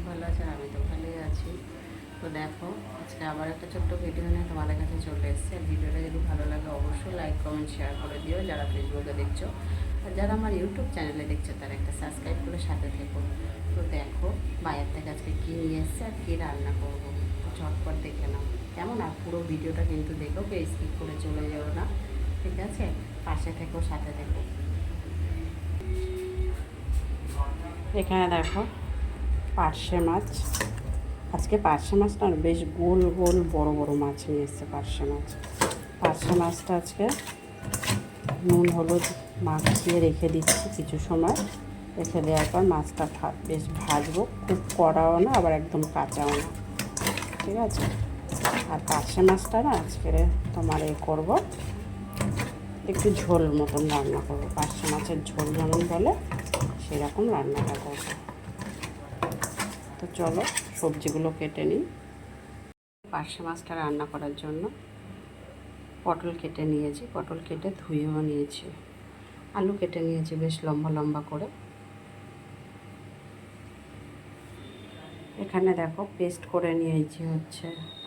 ভালো আছে, আমি তো ভালোই আছি। তো দেখো, আজকে আবার একটা ছোট্ট ভিডিও নিয়ে তোমাদের কাছে চলে এসেছে। ভিডিওটা যদি ভালো লাগে অবশ্যই লাইক কমেন্ট শেয়ার করে দিও, যারা ফেসবুকে দেখছো। আর যারা আমার ইউটিউব চ্যানেলে দেখছো তারা একটা সাবস্ক্রাইব করে সাথে থেকো। তো দেখো বাইরের থেকে আজকে কী নিয়ে এসছে আর কী রান্না করবো, তো ঝটপট দেখে নাও কেমন। আর পুরো ভিডিওটা কিন্তু দেখো, কেউ স্কিপ করে চলে যাও না, ঠিক আছে? পাশে থেকো, সাথে থেকো। এখানে দেখো পার্শে মাছ। আজকে পার্শে মাছটা বেশ গোল গোল বড় বড় মাছ নিয়ে এসছে। পার্শে মাছটা আজকে নুন হলুদ মাখিয়ে রেখে দিচ্ছি কিছু সময়। রেখে দেওয়ার পর মাছটা বেশ ভাজবো, খুব কড়াও না আবার একদম কাঁচাও না, ঠিক আছে? আর পার্শে মাছটা না আজকে তোমার করবো, একটু ঝোল মতন রান্না করবো। পার্শে মাছের ঝোল যেমন বলে সেরকম রান্নাটা করবো। তো চলো সবজিগুলো কেটে নিই। পার্শে মাছটা রান্না করার জন্য পটল কেটে নিয়েছি, পটল কেটে ধুয়েও নিয়েছি। আলু কেটে নিয়েছি বেশ লম্বা লম্বা করে। এখানে দেখো পেস্ট করে নিয়েছি হচ্ছে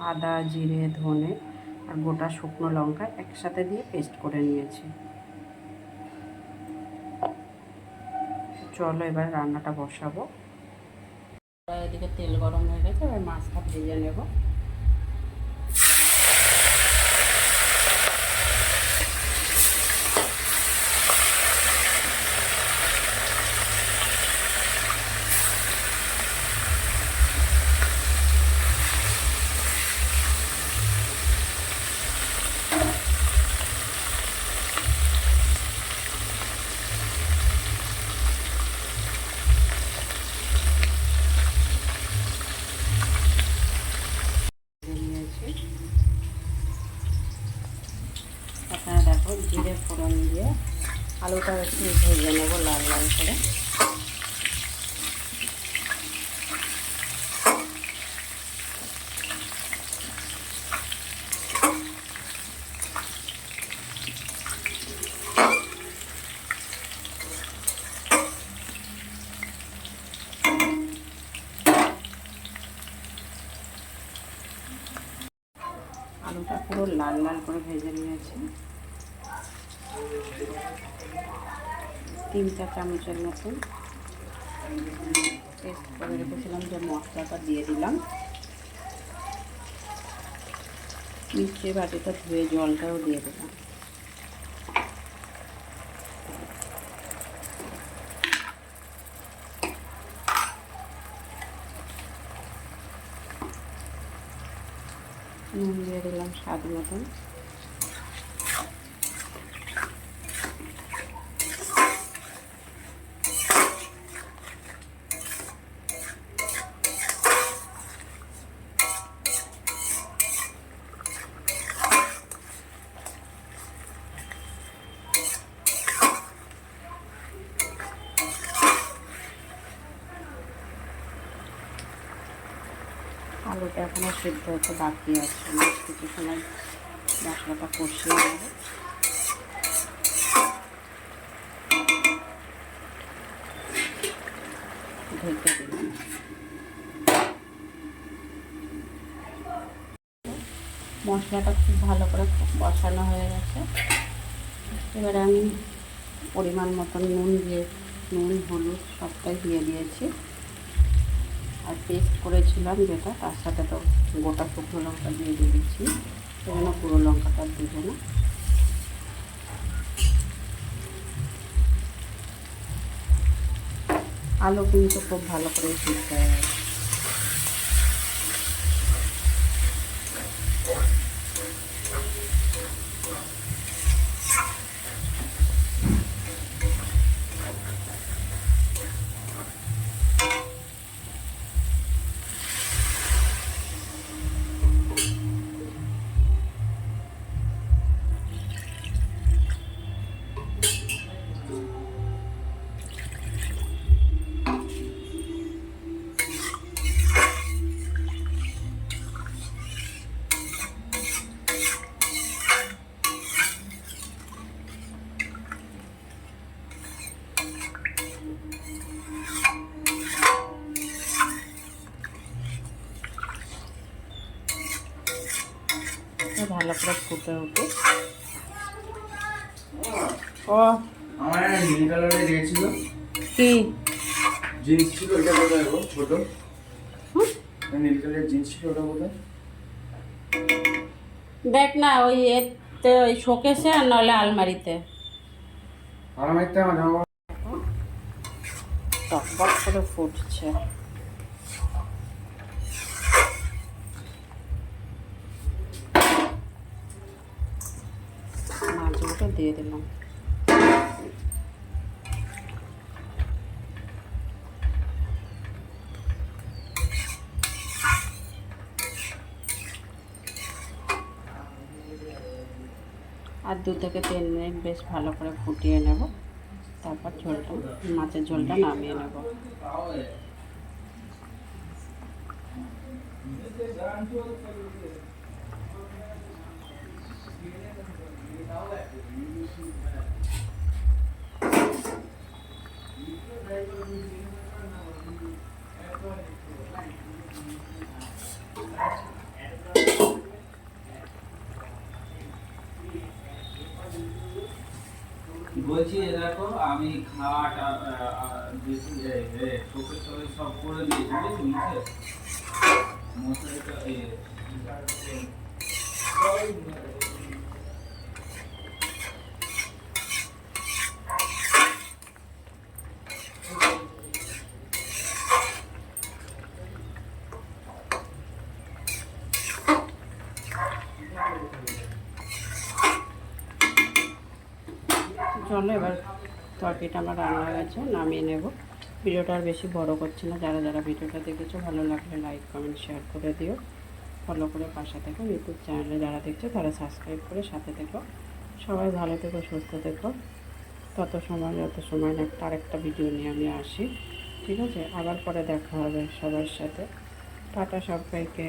আদা জিরে ধনে আর গোটা শুকনো লঙ্কা একসাথে দিয়ে পেস্ট করে নিয়েছি। চলো এবার রান্নাটা বসাবো। এদিকে তেল গরম হয়ে গেছে, এবার মাছটা ভেজে নেব। এখানে দেখো জিরে ফোড়ন দিয়ে আলুটা একটু ভেজে নেবো লাল লাল করে। আলুটা পুরো লাল লাল করে ভেজে নিয়েছি। 3-4 চামচের মতন পেস্ট করে রেখেছিলাম যে মশলাটা দিয়ে দিলাম। মিষ্টির বাটিটা ধুয়ে জলটাও দিয়ে দিলাম। নুন দিয়ে দিলাম স্বাদ মতন। আলুটা এখনও সিদ্ধ হতে বাকি আছে, কিছু সময় মশলাটা কষিয়ে নেব। ঢেকে দিলাম। মশলাটা খুব ভালো করে কষানো হয়ে গেছে। এবারে আমি পরিমাণ মতন নুন হলুদ সবটাই দিয়ে দিয়েছি। আর পেস্ট করেছিলাম যেটা, তার সাথে তো গোটা শুকনো লঙ্কা দিয়ে দিয়েছি, সেজন্য পুরো লঙ্কাটা দেবো না। আলু কিন্তু খুব ভালো করে সিদ্ধ হয়ে গেছে। ভালো করে ফুটে উঠে। ও আমার একটা নীল কালারের ছিল কি জিন্স ছিল, ওইটা কোথায় গো ছোট? নীল কালারের জিন্স ছিল, ওটা কোথায়? দেখ না ওই এতে ওই শোকেসে আর নাহলে আলমারিতে। আমার মাইতে আমার জামা টকবক করে ফুটছে। মাছগুলো দিয়ে দিলাম। আর 2 থেকে 3 মিনিট বেশ ভালো করে ফুটিয়ে নেব, তারপর ঝোলটা মাছের ঝোলটা নামিয়ে নেব। বলছি দেখো আমি খাট শোকের টকে সব করে দিয়েছি বুঝেছো, মশারিটা চলো এবার তরকারিটা আমার রান্না হয়ে গেছে, নামিয়ে নেব। ভিডিওটা আর বেশি বড় করছি না। যারা যারা ভিডিওটা দেখেছো ভালো লাগলে লাইক কমেন্ট শেয়ার করে দিও, ফলো করে পাশে থেকো। ইউটিউব চ্যানেলে যারা দেখছো তারা সাবস্ক্রাইব করে সাথে থেকো। সবাই ভালো থেকো, সুস্থ থেকো। যত সময় একটা আরেকটা ভিডিও নিয়ে আমি আসি, ঠিক আছে? আবার পরে দেখা হবে সবার সাথে। টাটা সবাইকে।